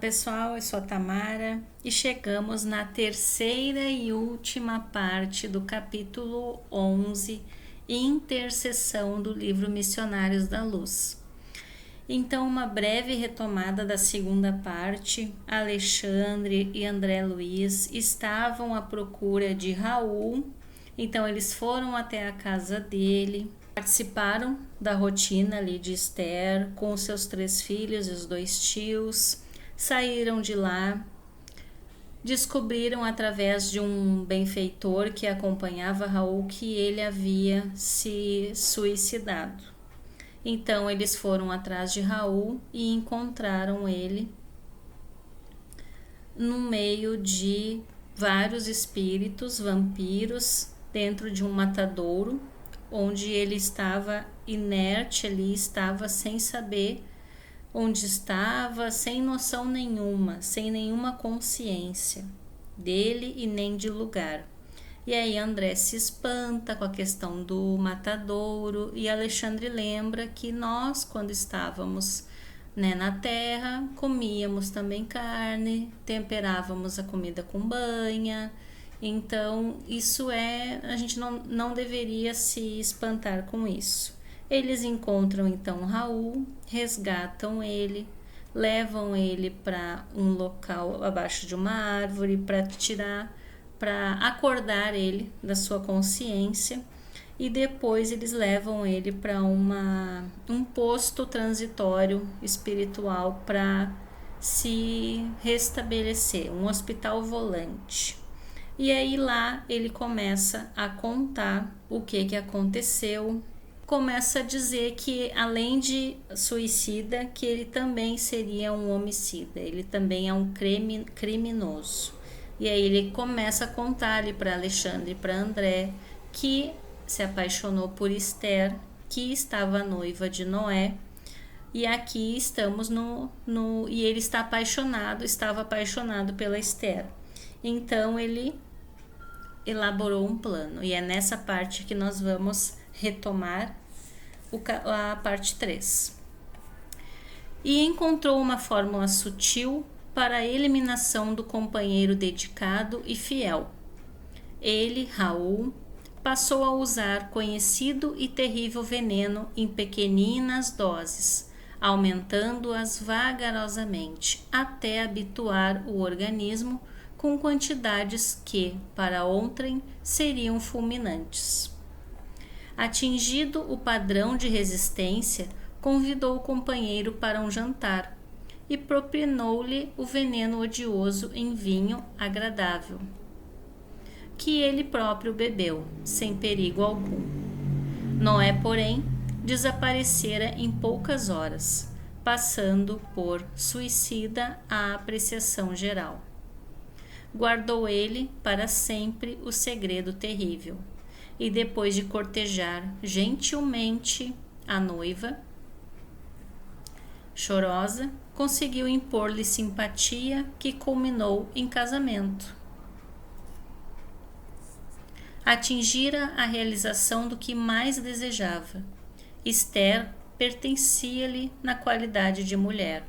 pessoal, eu sou a Tamara e chegamos na terceira e última parte do capítulo 11, Intercessão do livro Missionários da Luz. Então, uma breve retomada da segunda parte. Alexandre e André Luiz estavam à procura de Raul, então eles foram até a casa dele, participaram da rotina ali de Esther com os seus 3 filhos e os 2 tios, saíram de lá, descobriram através de um benfeitor que acompanhava Raul que ele havia se suicidado. Então eles foram atrás de Raul e encontraram ele no meio de vários espíritos, vampiros, dentro de um matadouro, onde ele estava inerte ali, estava sem saber onde estava, sem noção nenhuma, sem nenhuma consciência dele e nem de lugar. E aí André se espanta com a questão do matadouro e Alexandre lembra que nós, quando estávamos na terra, comíamos também carne, temperávamos a comida com banha. Então, a gente não deveria se espantar com isso. Eles encontram então Raul, resgatam ele, levam ele para um local abaixo de uma árvore para acordar ele da sua consciência, e depois eles levam ele para um posto transitório espiritual para se restabelecer, um hospital volante. E aí lá ele começa a contar o que aconteceu, começa a dizer que além de suicida, que ele também seria um homicida, ele também é um criminoso. E aí ele começa a contar ali para Alexandre e para André que se apaixonou por Esther, que estava noiva de Noé, e aqui estamos e ele estava apaixonado pela Esther. Então ele elaborou um plano, e é nessa parte que nós vamos retomar a parte 3. E encontrou uma fórmula sutil para a eliminação do companheiro dedicado e fiel. Ele, Raul, passou a usar conhecido e terrível veneno em pequeninas doses, aumentando-as vagarosamente, até habituar o organismo com quantidades que, para ontem, seriam fulminantes. Atingido o padrão de resistência, convidou o companheiro para um jantar e propinou-lhe o veneno odioso em vinho agradável, que ele próprio bebeu, sem perigo algum. Noé, porém, desaparecera em poucas horas, passando por suicida à apreciação geral. Guardou ele para sempre o segredo terrível, e depois de cortejar gentilmente a noiva, chorosa, conseguiu impor-lhe simpatia que culminou em casamento. Atingira a realização do que mais desejava. Esther pertencia-lhe na qualidade de mulher.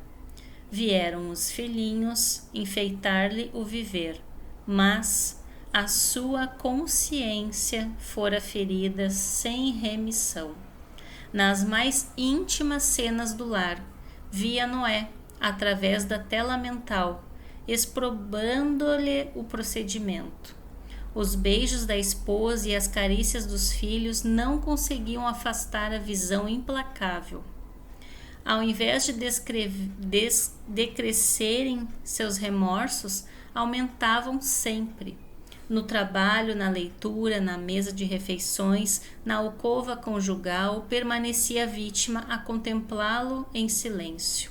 Vieram os filhinhos enfeitar-lhe o viver, mas a sua consciência fora ferida sem remissão. Nas mais íntimas cenas do lar, via Noé, através da tela mental, exprobando-lhe o procedimento. Os beijos da esposa e as carícias dos filhos não conseguiam afastar a visão implacável. Ao invés de decrescerem seus remorsos, aumentavam sempre. No trabalho, na leitura, na mesa de refeições, na alcova conjugal, permanecia a vítima a contemplá-lo em silêncio.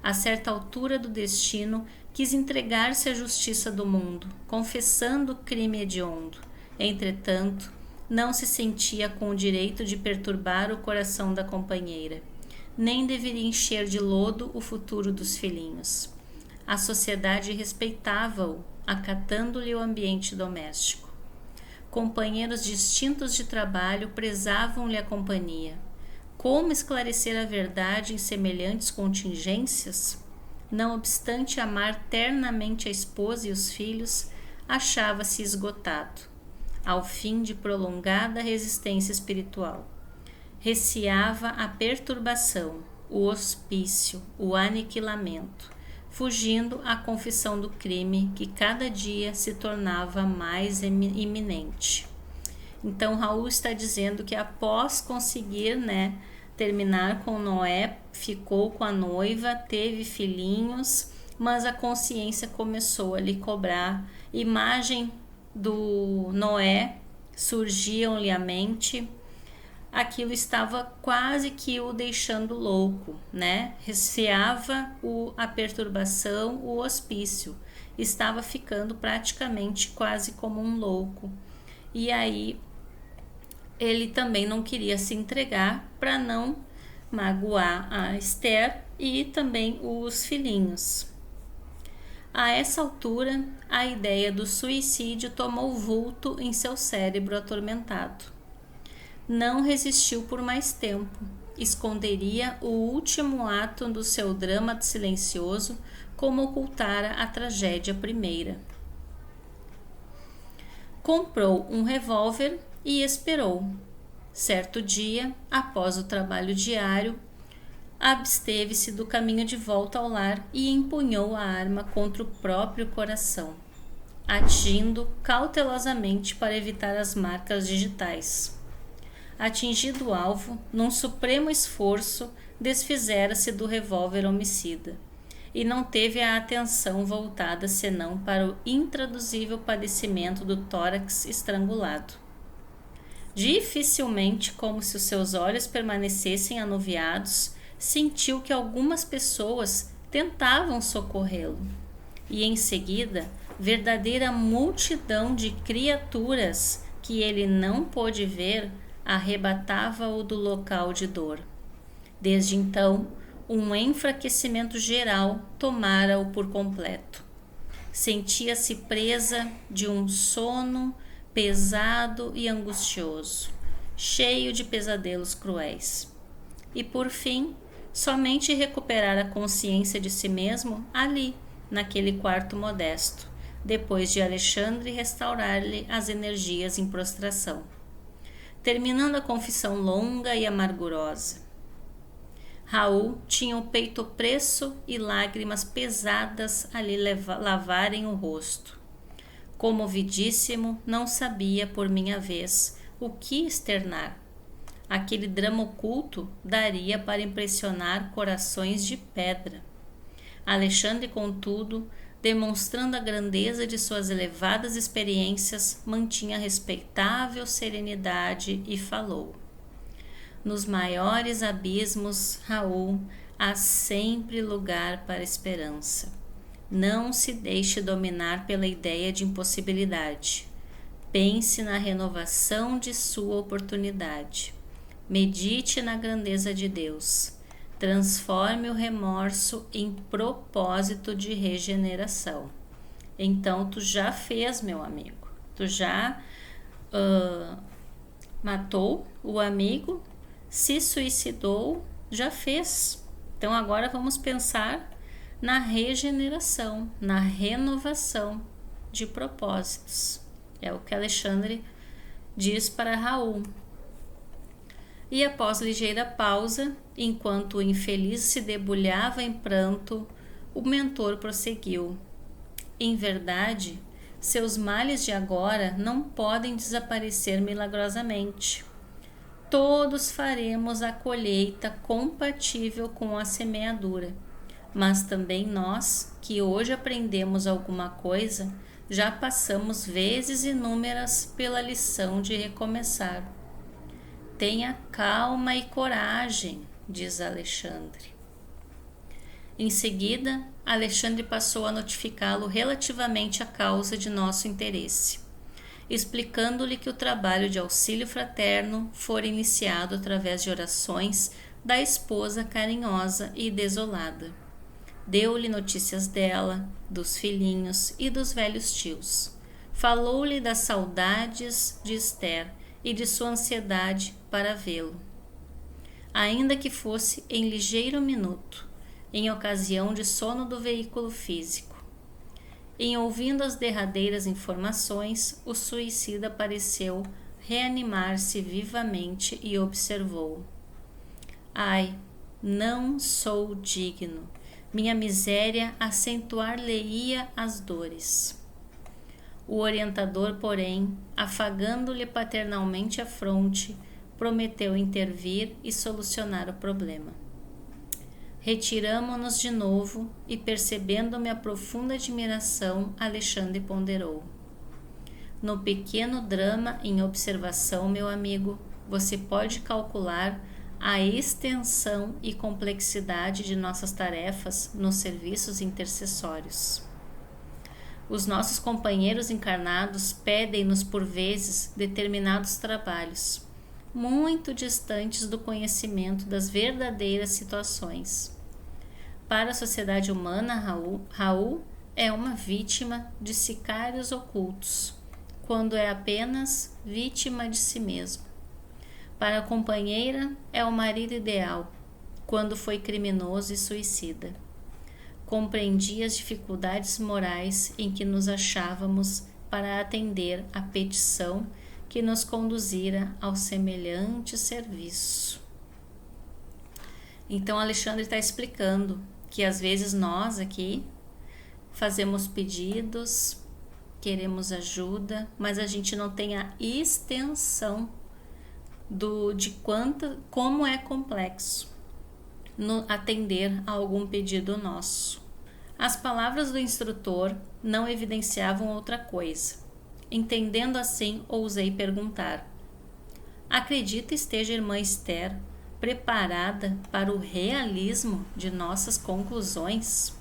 A certa altura do destino, quis entregar-se à justiça do mundo, confessando o crime hediondo. Entretanto, não se sentia com o direito de perturbar o coração da companheira, nem deveria encher de lodo o futuro dos filhinhos. A sociedade respeitava-o, acatando-lhe o ambiente doméstico. Companheiros distintos de trabalho prezavam-lhe a companhia. Como esclarecer a verdade em semelhantes contingências? não obstante amar ternamente a esposa e os filhos, achava-se esgotado, ao fim de prolongada resistência espiritual. Receava a perturbação, o hospício, o aniquilamento, fugindo à confissão do crime que cada dia se tornava mais iminente. Então Raul está dizendo que após conseguir, terminar com Noé, ficou com a noiva, teve filhinhos, mas a consciência começou a lhe cobrar. Imagem do Noé surgiam-lhe à mente. Aquilo estava quase que o deixando louco, Receava a perturbação, o hospício. Estava ficando praticamente quase como um louco. E aí ele também não queria se entregar para não magoar a Esther e também os filhinhos. A essa altura, a ideia do suicídio tomou vulto em seu cérebro atormentado. Não resistiu por mais tempo. Esconderia o último ato do seu drama silencioso, como ocultara a tragédia primeira. Comprou um revólver e esperou. Certo dia, após o trabalho diário, absteve-se do caminho de volta ao lar e empunhou a arma contra o próprio coração, agindo cautelosamente para evitar as marcas digitais. Atingido o alvo, num supremo esforço, desfizera-se do revólver homicida e não teve a atenção voltada senão para o intraduzível padecimento do tórax estrangulado. Dificilmente, como se os seus olhos permanecessem anuviados, sentiu que algumas pessoas tentavam socorrê-lo. E em seguida, verdadeira multidão de criaturas que ele não pôde ver arrebatava-o do local de dor. Desde então, um enfraquecimento geral tomara-o por completo. Sentia-se presa de um sono pesado e angustioso, cheio de pesadelos cruéis. E por fim, somente recuperar a consciência de si mesmo ali, naquele quarto modesto, depois de Alexandre restaurar-lhe as energias em prostração, terminando a confissão longa e amargurosa. Raul tinha o peito opresso e lágrimas pesadas a lhe lavarem o rosto. Comovidíssimo, não sabia, por minha vez, o que externar. Aquele drama oculto daria para impressionar corações de pedra. Alexandre, contudo, demonstrando a grandeza de suas elevadas experiências, mantinha respeitável serenidade e falou: nos maiores abismos, Raul, há sempre lugar para a esperança. Não se deixe dominar pela ideia de impossibilidade. Pense na renovação de sua oportunidade. Medite na grandeza de Deus. Transforme o remorso em propósito de regeneração. Então, tu já fez, meu amigo. Tu já matou o amigo, se suicidou, já fez. Então, agora vamos pensar na regeneração, na renovação de propósitos. É o que Alexandre diz para Raul. E após ligeira pausa, enquanto o infeliz se debulhava em pranto, o mentor prosseguiu: em verdade, seus males de agora não podem desaparecer milagrosamente. Todos faremos a colheita compatível com a semeadura, mas também nós, que hoje aprendemos alguma coisa, já passamos vezes inúmeras pela lição de recomeçar. Tenha calma e coragem, diz Alexandre. Em seguida, Alexandre passou a notificá-lo relativamente à causa de nosso interesse, explicando-lhe que o trabalho de auxílio fraterno fora iniciado através de orações da esposa carinhosa e desolada. Deu-lhe notícias dela, dos filhinhos e dos velhos tios. Falou-lhe das saudades de Esther e de sua ansiedade para vê-lo. Ainda que fosse em ligeiro minuto, em ocasião de sono do veículo físico. Em ouvindo as derradeiras informações, o suicida pareceu reanimar-se vivamente e observou: ai, não sou digno. Minha miséria acentuar-lhe-ia as dores. O orientador, porém, afagando-lhe paternalmente a fronte, prometeu intervir e solucionar o problema. Retiramo-nos de novo e, percebendo minha profunda admiração, Alexandre ponderou: no pequeno drama em observação, meu amigo, você pode calcular a extensão e complexidade de nossas tarefas nos serviços intercessórios. Os nossos companheiros encarnados pedem-nos por vezes determinados trabalhos, muito distantes do conhecimento das verdadeiras situações. Para a sociedade humana, Raul é uma vítima de sicários ocultos, quando é apenas vítima de si mesmo. Para a companheira, é o marido ideal, quando foi criminoso e suicida. Compreendi as dificuldades morais em que nos achávamos para atender à petição que nos conduzira ao semelhante serviço. Então, Alexandre está explicando que às vezes nós aqui fazemos pedidos, queremos ajuda, mas a gente não tem a extensão como é complexo atender a algum pedido nosso. As palavras do instrutor não evidenciavam outra coisa. Entendendo assim, ousei perguntar: acredita esteja a irmã Esther preparada para o realismo de nossas conclusões?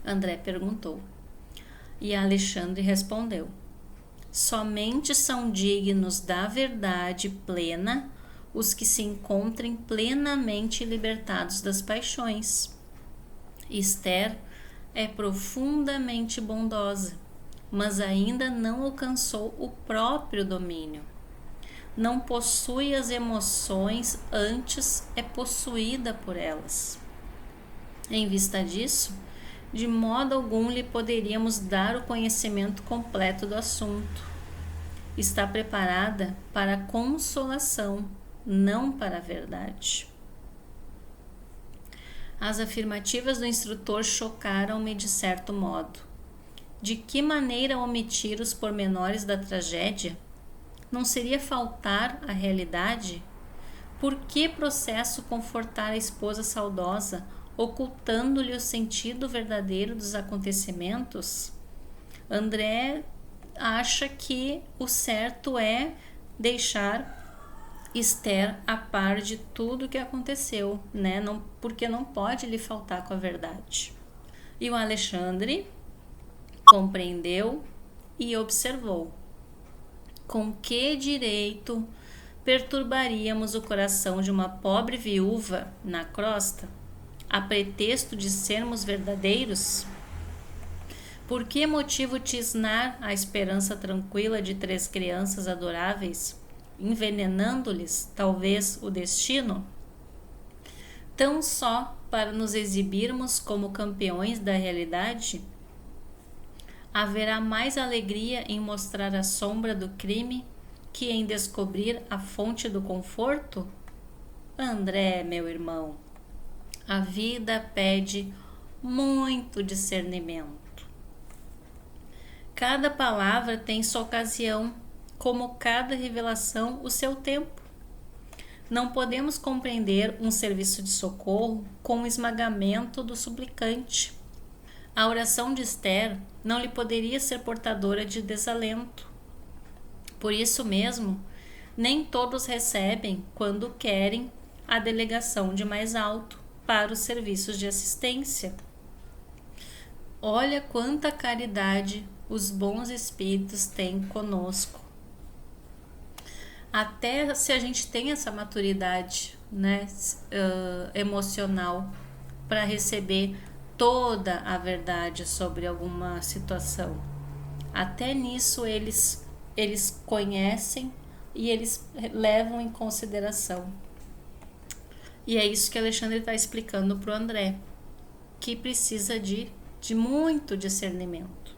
André perguntou. E Alexandre respondeu: somente são dignos da verdade plena os que se encontrem plenamente libertados das paixões. Esther é profundamente bondosa, mas ainda não alcançou o próprio domínio. Não possui as emoções, antes é possuída por elas. Em vista disso, de modo algum lhe poderíamos dar o conhecimento completo do assunto. Está preparada para a consolação, não para a verdade. As afirmativas do instrutor chocaram-me de certo modo. De que maneira omitir os pormenores da tragédia? Não seria faltar à realidade? Por que processo confortar a esposa saudosa, ocultando-lhe o sentido verdadeiro dos acontecimentos? André acha que o certo é deixar Esther a par de tudo o que aconteceu, né? Porque não pode lhe faltar com a verdade. E o Alexandre compreendeu e observou: com que direito perturbaríamos o coração de uma pobre viúva na crosta, a pretexto de sermos verdadeiros? Por que motivo tisnar a esperança tranquila de 3 crianças adoráveis, envenenando-lhes, talvez, o destino? Tão só para nos exibirmos como campeões da realidade? Haverá mais alegria em mostrar a sombra do crime que em descobrir a fonte do conforto? André, meu irmão, a vida pede muito discernimento. Cada palavra tem sua ocasião, como cada revelação o seu tempo. Não podemos compreender um serviço de socorro com o esmagamento do suplicante. A oração de Esther não lhe poderia ser portadora de desalento. Por isso mesmo, nem todos recebem, quando querem, a delegação de mais alto para os serviços de assistência. Olha quanta caridade os bons espíritos têm conosco. Até se a gente tem essa maturidade, né, emocional para receber toda a verdade sobre alguma situação. Até nisso eles conhecem e eles levam em consideração. E é isso que Alexandre está explicando para o André, que precisa de muito discernimento.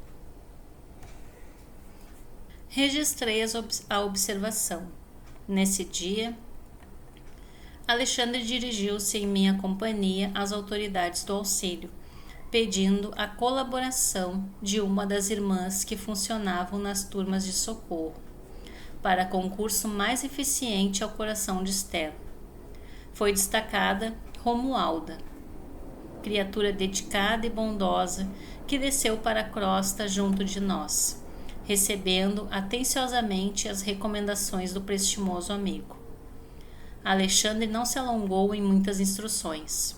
Registrei a observação. Nesse dia, Alexandre dirigiu-se em minha companhia às autoridades do auxílio, pedindo a colaboração de uma das irmãs que funcionavam nas turmas de socorro, para concurso mais eficiente ao coração de Esther. Foi destacada Romualda, criatura dedicada e bondosa que desceu para a crosta junto de nós, recebendo atenciosamente as recomendações do prestimoso amigo. Alexandre não se alongou em muitas instruções.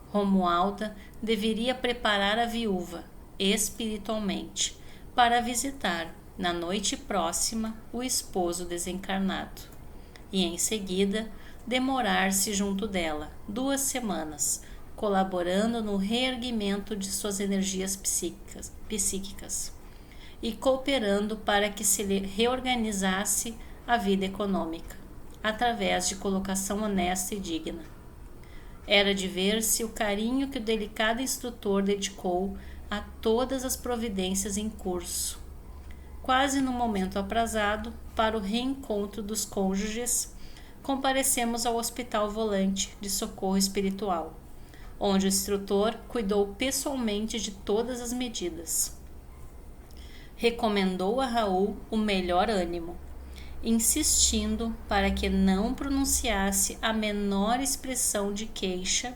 Romualda deveria preparar a viúva, espiritualmente, para visitar, na noite próxima, o esposo desencarnado, e em seguida demorar-se junto dela 2 semanas, colaborando no reerguimento de suas energias psíquicas e cooperando para que se reorganizasse a vida econômica, através de colocação honesta e digna. Era de ver-se o carinho que o delicado instrutor dedicou a todas as providências em curso. Quase no momento aprazado para o reencontro dos cônjuges, comparecemos ao Hospital Volante de Socorro Espiritual, onde o instrutor cuidou pessoalmente de todas as medidas. Recomendou a Raul o melhor ânimo, insistindo para que não pronunciasse a menor expressão de queixa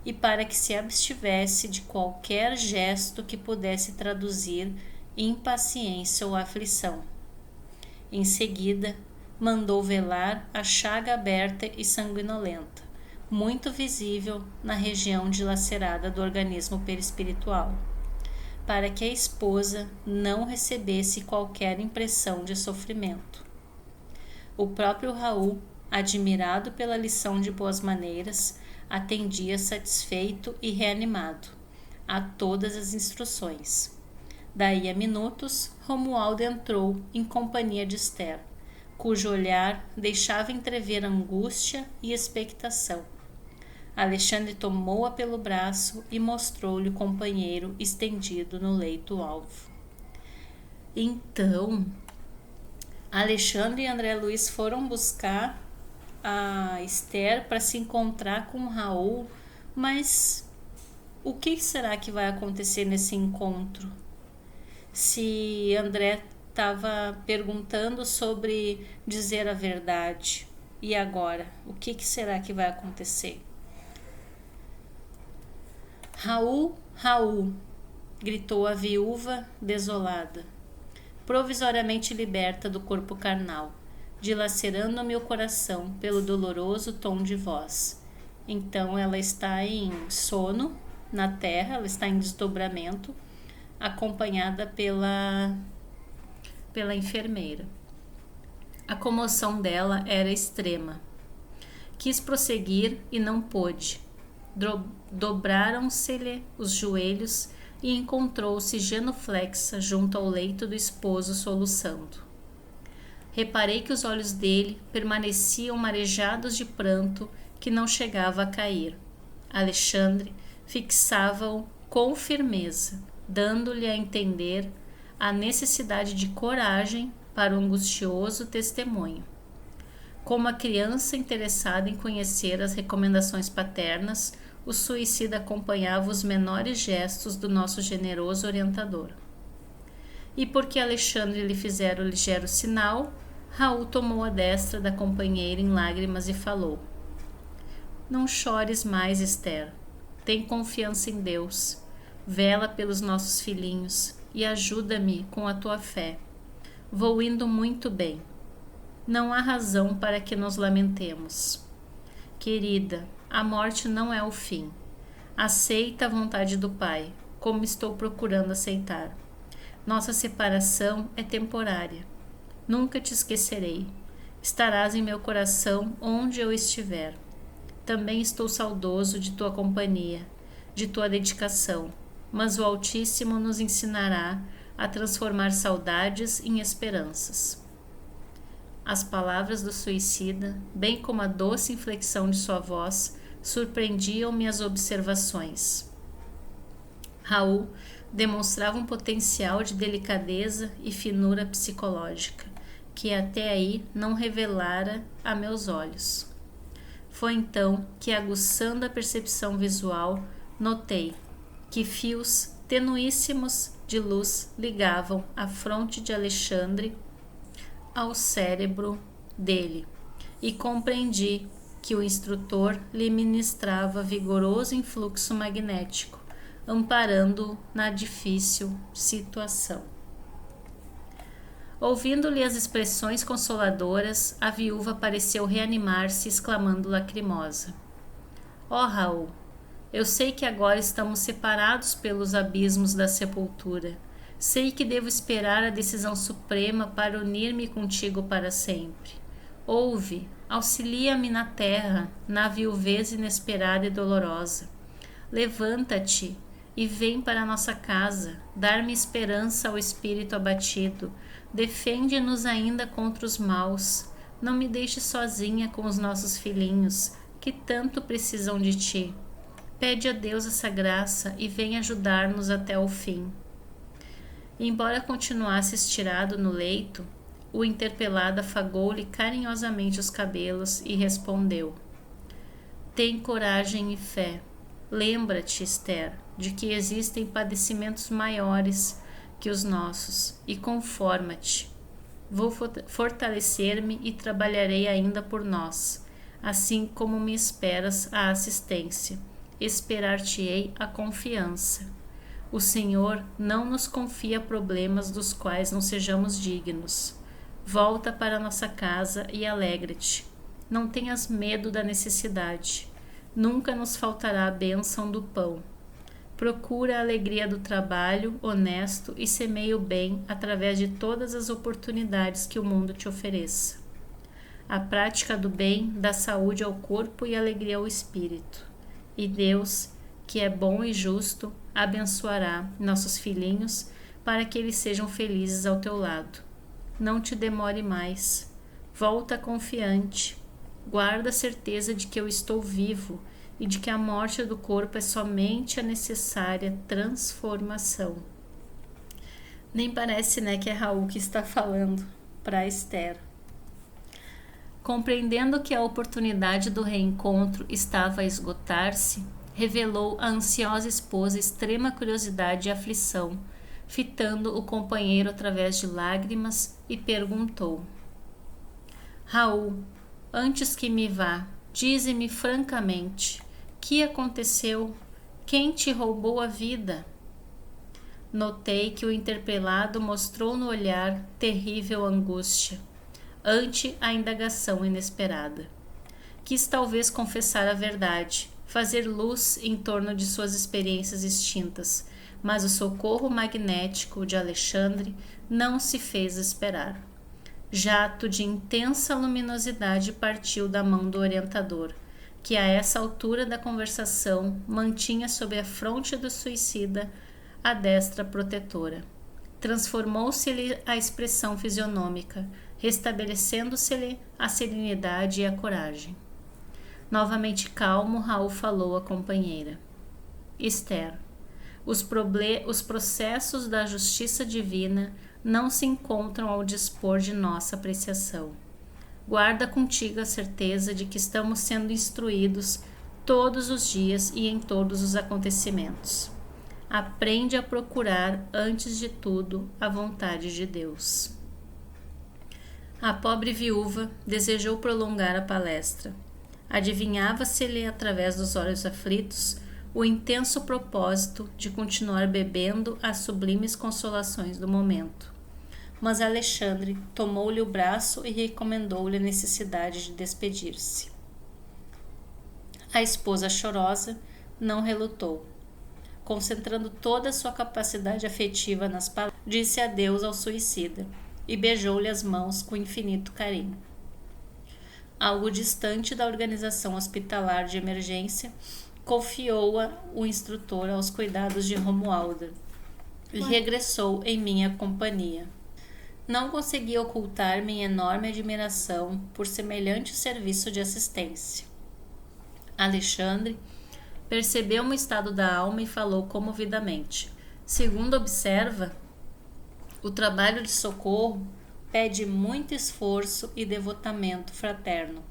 e para que se abstivesse de qualquer gesto que pudesse traduzir impaciência ou aflição. Em seguida, mandou velar a chaga aberta e sanguinolenta, muito visível na região dilacerada do organismo perispiritual, para que a esposa não recebesse qualquer impressão de sofrimento. O próprio Raul, admirado pela lição de boas maneiras, atendia satisfeito e reanimado a todas as instruções. Daí a minutos, Romualdo entrou em companhia de Esther, cujo olhar deixava entrever angústia e expectação. Alexandre tomou-a pelo braço e mostrou-lhe o companheiro estendido no leito-alvo. Então, Alexandre e André Luiz foram buscar a Esther para se encontrar com o Raul, mas o que será que vai acontecer nesse encontro? Se André estava perguntando sobre dizer a verdade, e agora? O que será que vai acontecer? Raul, Raul, gritou a viúva desolada, provisoriamente liberta do corpo carnal, dilacerando meu coração pelo doloroso tom de voz. Então ela está em sono na terra, ela está em desdobramento, acompanhada pela enfermeira. A comoção dela era extrema. Quis prosseguir e não pôde. Dobraram-se-lhe os joelhos e encontrou-se genuflexa junto ao leito do esposo soluçando. Reparei que os olhos dele permaneciam marejados de pranto que não chegava a cair. Alexandre fixava-o com firmeza, dando-lhe a entender a necessidade de coragem para o angustioso testemunho. Como a criança interessada em conhecer as recomendações paternas, o suicida acompanhava os menores gestos do nosso generoso orientador. E porque Alexandre lhe fizera o ligeiro sinal, Raul tomou a destra da companheira em lágrimas e falou: Não chores mais, Esther. Tem confiança em Deus. Vela pelos nossos filhinhos e ajuda-me com a tua fé. Vou indo muito bem. Não há razão para que nos lamentemos. Querida, a morte não é o fim. Aceita a vontade do Pai, como estou procurando aceitar. Nossa separação é temporária. Nunca te esquecerei. Estarás em meu coração onde eu estiver. Também estou saudoso de tua companhia, de tua dedicação, mas o Altíssimo nos ensinará a transformar saudades em esperanças. As palavras do suicida, bem como a doce inflexão de sua voz, surpreendiam-me as observações. Raul demonstrava um potencial de delicadeza e finura psicológica, que até aí não revelara a meus olhos. Foi então que, aguçando a percepção visual, notei que fios tenuíssimos de luz ligavam a fronte de Alexandre ao cérebro dele, e compreendi que o instrutor lhe ministrava vigoroso influxo magnético, amparando-o na difícil situação. Ouvindo-lhe as expressões consoladoras, a viúva pareceu reanimar-se, exclamando lacrimosa: Ó Raul, eu sei que agora estamos separados pelos abismos da sepultura. Sei que devo esperar a decisão suprema para unir-me contigo para sempre. Ouve, auxilia-me na terra, na viuvez inesperada e dolorosa. Levanta-te e vem para nossa casa, dar-me esperança ao espírito abatido. Defende-nos ainda contra os maus. Não me deixes sozinha com os nossos filhinhos, que tanto precisam de ti. Pede a Deus essa graça e vem ajudar-nos até o fim. Embora continuasse estirado no leito, o interpelado afagou-lhe carinhosamente os cabelos e respondeu: Tem coragem e fé. Lembra-te, Esther, de que existem padecimentos maiores que os nossos, e conforma-te. Vou fortalecer-me e trabalharei ainda por nós, assim como me esperas a assistência. Esperar-te-ei a confiança. O Senhor não nos confia problemas dos quais não sejamos dignos. Volta para nossa casa e alegra-te. Não tenhas medo da necessidade. Nunca nos faltará a bênção do pão. Procura a alegria do trabalho honesto e semeia o bem através de todas as oportunidades que o mundo te ofereça. A prática do bem dá saúde ao corpo e alegria ao espírito. E Deus, que é bom e justo, abençoará nossos filhinhos para que eles sejam felizes ao teu lado. Não te demore mais. Volta confiante. Guarda a certeza de que eu estou vivo e de que a morte do corpo é somente a necessária transformação. Nem parece, que é Raul que está falando para Esther. Compreendendo que a oportunidade do reencontro estava a esgotar-se, revelou à ansiosa esposa extrema curiosidade e aflição, fitando o companheiro através de lágrimas, e perguntou: Raul, antes que me vá, dize-me francamente, que aconteceu? Quem te roubou a vida? Notei que o interpelado mostrou no olhar terrível angústia, ante a indagação inesperada. Quis talvez confessar a verdade, fazer luz em torno de suas experiências extintas, mas o socorro magnético de Alexandre não se fez esperar. Jato de intensa luminosidade partiu da mão do orientador, que a essa altura da conversação mantinha sob a fronte do suicida a destra protetora. Transformou-se-lhe a expressão fisionômica, restabelecendo-se-lhe a serenidade e a coragem. Novamente calmo, Raul falou à companheira: Esther, os processos da justiça divina não se encontram ao dispor de nossa apreciação. Guarda contigo a certeza de que estamos sendo instruídos todos os dias e em todos os acontecimentos. Aprende a procurar, antes de tudo, a vontade de Deus. A pobre viúva desejou prolongar a palestra. Adivinhava-se-lhe, através dos olhos aflitos, o intenso propósito de continuar bebendo as sublimes consolações do momento. Mas Alexandre tomou-lhe o braço e recomendou-lhe a necessidade de despedir-se. A esposa chorosa não relutou. Concentrando toda a sua capacidade afetiva nas palavras, disse adeus ao suicida e beijou-lhe as mãos com infinito carinho. Algo distante da organização hospitalar de emergência, confiou-a o instrutor aos cuidados de Romualda e regressou em minha companhia. Não consegui ocultar minha enorme admiração por semelhante serviço de assistência. Alexandre percebeu o estado da alma e falou comovidamente: segundo observa, o trabalho de socorro pede muito esforço e devotamento fraterno.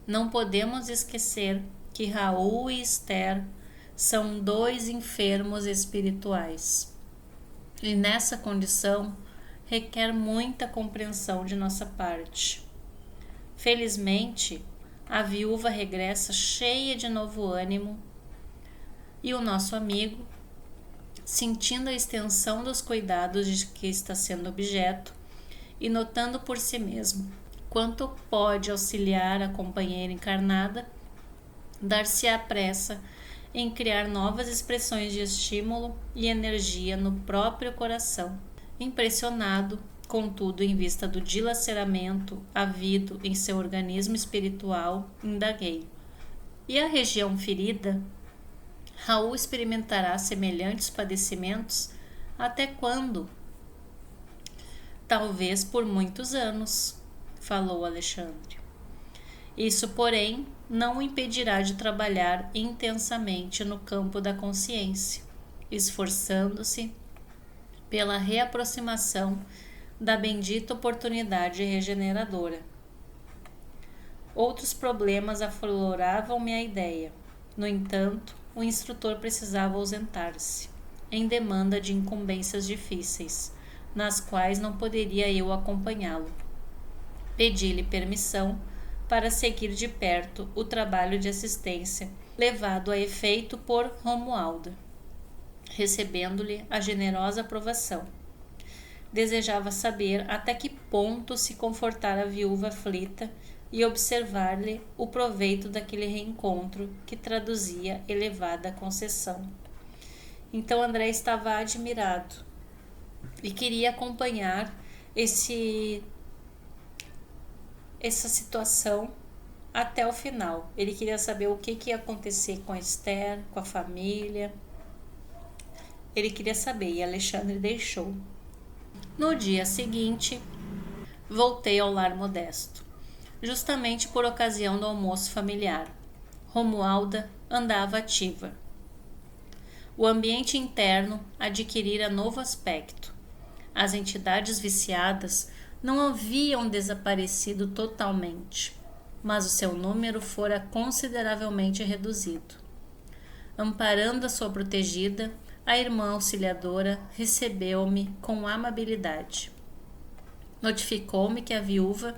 Não podemos esquecer que Raul e Esther são 2 enfermos espirituais. E nessa condição requer muita compreensão de nossa parte. Felizmente, a viúva regressa cheia de novo ânimo e o nosso amigo, sentindo a extensão dos cuidados de que está sendo objeto e notando por si mesmo quanto pode auxiliar a companheira encarnada, dar-se à pressa em criar novas expressões de estímulo e energia no próprio coração. Impressionado, contudo, em vista do dilaceramento havido em seu organismo espiritual, indaguei: e a região ferida? Raul experimentará semelhantes padecimentos? Até quando? Talvez por muitos anos, falou Alexandre. Isso, porém, não o impedirá de trabalhar intensamente no campo da consciência, esforçando-se pela reaproximação da bendita oportunidade regeneradora. Outros problemas afloravam-me a ideia. No entanto, o instrutor precisava ausentar-se, em demanda de incumbências difíceis, nas quais não poderia eu acompanhá-lo. Pedi-lhe permissão para seguir de perto o trabalho de assistência levado a efeito por Romualda, recebendo-lhe a generosa aprovação. Desejava saber até que ponto se confortara a viúva aflita e observar-lhe o proveito daquele reencontro que traduzia elevada concessão. Então André estava admirado e queria acompanhar essa situação até o final. Ele queria saber o que ia acontecer com a Esther, com a família. Ele queria saber e Alexandre deixou. No dia seguinte, voltei ao lar Modesto, justamente por ocasião do almoço familiar. Romualda andava ativa. O ambiente interno adquirira novo aspecto. As entidades viciadas não haviam desaparecido totalmente, mas o seu número fora consideravelmente reduzido. Amparando a sua protegida, a irmã auxiliadora recebeu-me com amabilidade. Notificou-me que a viúva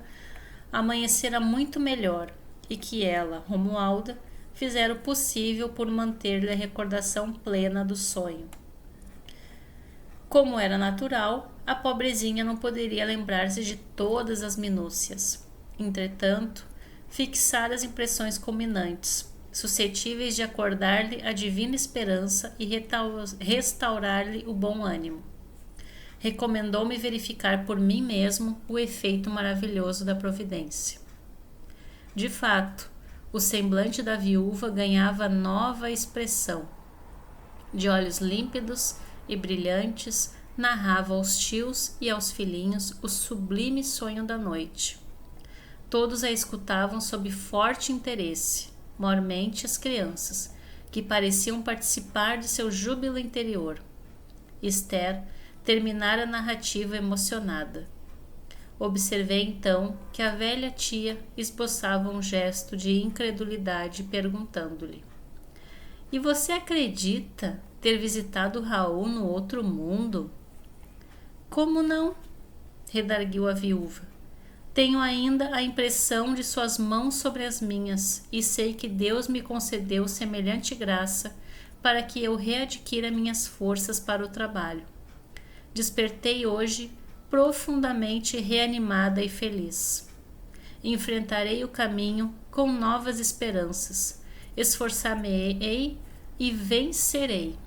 amanhecera muito melhor e que ela, Romualda, fizera o possível por manter-lhe a recordação plena do sonho. Como era natural, a pobrezinha não poderia lembrar-se de todas as minúcias. Entretanto, fixara as impressões culminantes, suscetíveis de acordar-lhe a divina esperança e restaurar-lhe o bom ânimo. Recomendou-me verificar por mim mesmo o efeito maravilhoso da providência. De fato, o semblante da viúva ganhava nova expressão. De olhos límpidos e brilhantes, narrava aos tios e aos filhinhos o sublime sonho da noite. Todos a escutavam sob forte interesse, mormente as crianças, que pareciam participar de seu júbilo interior. Esther terminara a narrativa emocionada. Observei então que a velha tia esboçava um gesto de incredulidade, perguntando-lhe: "E você acredita ter visitado Raul no outro mundo?" "Como não?" redarguiu a viúva. "Tenho ainda a impressão de suas mãos sobre as minhas e sei que Deus me concedeu semelhante graça para que eu readquira minhas forças para o trabalho. Despertei hoje profundamente reanimada e feliz. Enfrentarei o caminho com novas esperanças. Esforçar-me-ei e vencerei."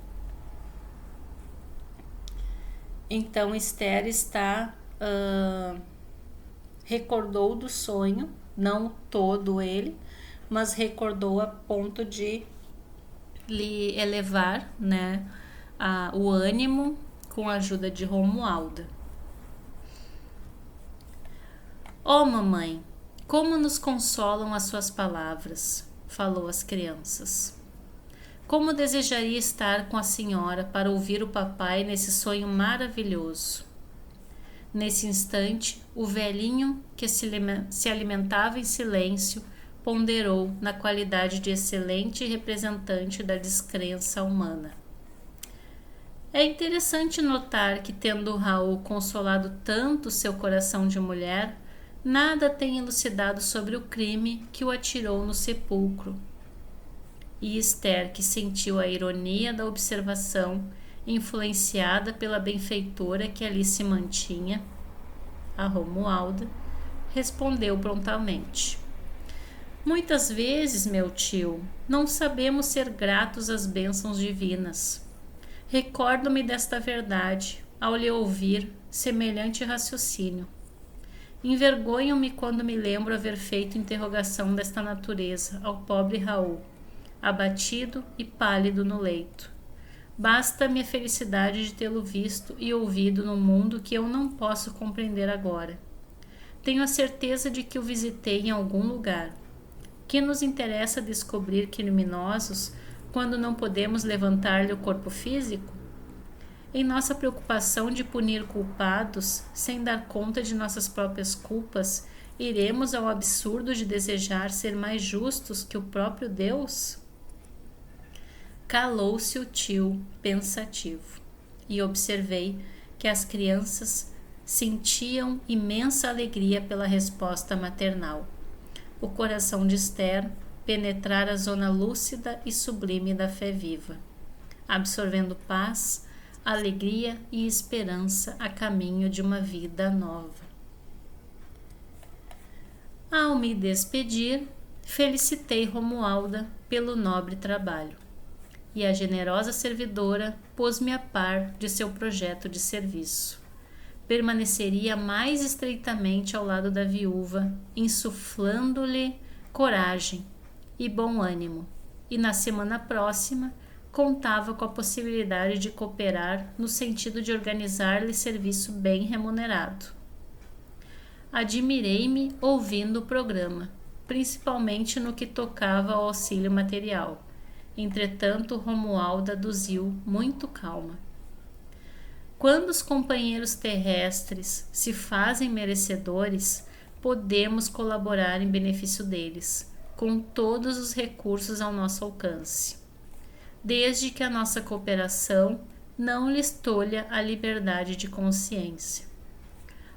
Então Esther recordou do sonho, não todo ele, mas recordou a ponto de lhe elevar, né, o ânimo com a ajuda de Romualda. "Oh, mamãe, como nos consolam as suas palavras. falou às crianças. Como desejaria estar com a senhora para ouvir o papai nesse sonho maravilhoso. Nesse instante, o velhinho, que se alimentava em silêncio, ponderou na qualidade de excelente representante da descrença humana. É interessante notar que, tendo Raul consolado tanto seu coração de mulher, nada tem elucidado sobre o crime que o atirou no sepulcro. E Esther, que sentiu a ironia da observação, influenciada pela benfeitora que ali se mantinha, a Romualda, respondeu prontamente: Muitas vezes, meu tio, não sabemos ser gratos às bênçãos divinas. Recordo-me desta verdade ao lhe ouvir semelhante raciocínio. Envergonho-me quando me lembro haver feito interrogação desta natureza ao pobre Raul, abatido e pálido no leito. Basta-me a felicidade de tê-lo visto e ouvido num mundo que eu não posso compreender agora. Tenho a certeza de que o visitei em algum lugar. Que nos interessa descobrir criminosos quando não podemos levantar-lhe o corpo físico? Em nossa preocupação de punir culpados, sem dar conta de nossas próprias culpas, iremos ao absurdo de desejar ser mais justos que o próprio Deus? Calou-se o tio, pensativo, e observei que as crianças sentiam imensa alegria pela resposta maternal. O coração de Esther penetrara a zona lúcida e sublime da fé viva, absorvendo paz, alegria e esperança a caminho de uma vida nova. Ao me despedir, felicitei Romualda pelo nobre trabalho, e a generosa servidora pôs-me a par de seu projeto de serviço. Permaneceria mais estreitamente ao lado da viúva, insuflando-lhe coragem e bom ânimo, e na semana próxima contava com a possibilidade de cooperar no sentido de organizar-lhe serviço bem remunerado. Admirei-me ouvindo o programa, principalmente no que tocava ao auxílio material. Entretanto, Romualda aduziu muito calma. Quando os companheiros terrestres se fazem merecedores, podemos colaborar em benefício deles, com todos os recursos ao nosso alcance, desde que a nossa cooperação não lhes tolha a liberdade de consciência.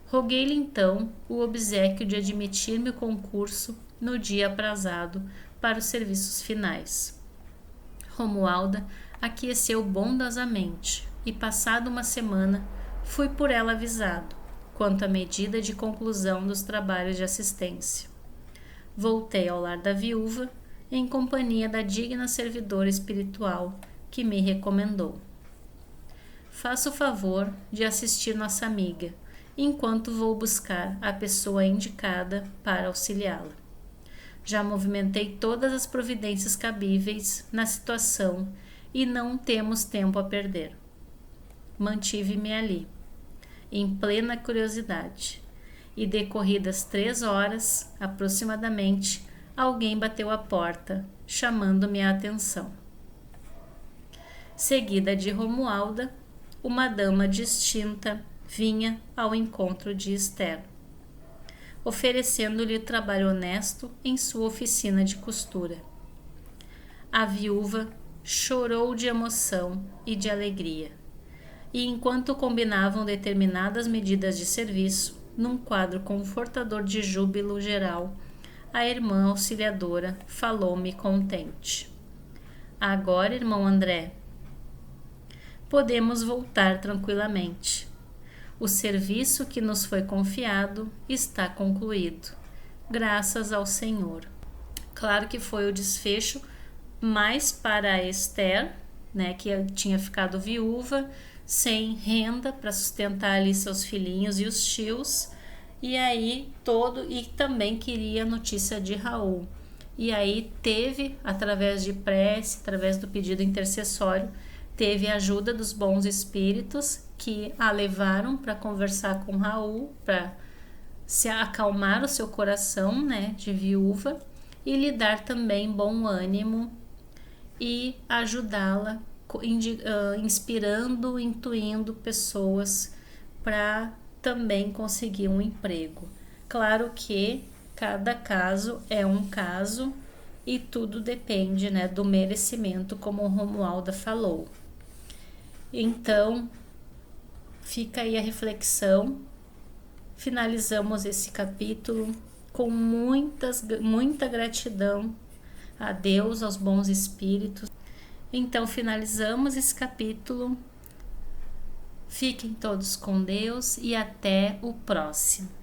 Roguei-lhe então o obséquio de admitir-me o concurso no dia aprazado para os serviços finais. Romualda aqueceu bondosamente e, passada uma semana, fui por ela avisado quanto à medida de conclusão dos trabalhos de assistência. Voltei ao lar da viúva em companhia da digna servidora espiritual que me recomendou. Faça o favor de assistir nossa amiga, enquanto vou buscar a pessoa indicada para auxiliá-la. Já movimentei todas as providências cabíveis na situação e não temos tempo a perder. Mantive-me ali, em plena curiosidade, e decorridas 3 horas, aproximadamente, alguém bateu à porta, chamando-me a atenção. Seguida de Romualda, uma dama distinta vinha ao encontro de Esther, oferecendo-lhe trabalho honesto em sua oficina de costura. A viúva chorou de emoção e de alegria, e enquanto combinavam determinadas medidas de serviço, num quadro confortador de júbilo geral, a irmã auxiliadora falou-me contente. Agora, irmão André, podemos voltar tranquilamente. O serviço que nos foi confiado está concluído, graças ao Senhor. Claro que foi o desfecho mais para a Esther, né, que tinha ficado viúva, sem renda para sustentar ali seus filhinhos e os tios, e também queria notícia de Raul. E aí teve, através de prece, através do pedido intercessório, teve a ajuda dos bons espíritos que a levaram para conversar com Raul, para se acalmar o seu coração, né, de viúva, e lhe dar também bom ânimo e ajudá-la, inspirando, intuindo pessoas para também conseguir um emprego. Claro que cada caso é um caso e tudo depende, né, do merecimento, como o Romualda falou. Então, fica aí a reflexão. Finalizamos esse capítulo com muita gratidão a Deus, aos bons espíritos. Então, finalizamos esse capítulo. Fiquem todos com Deus e até o próximo.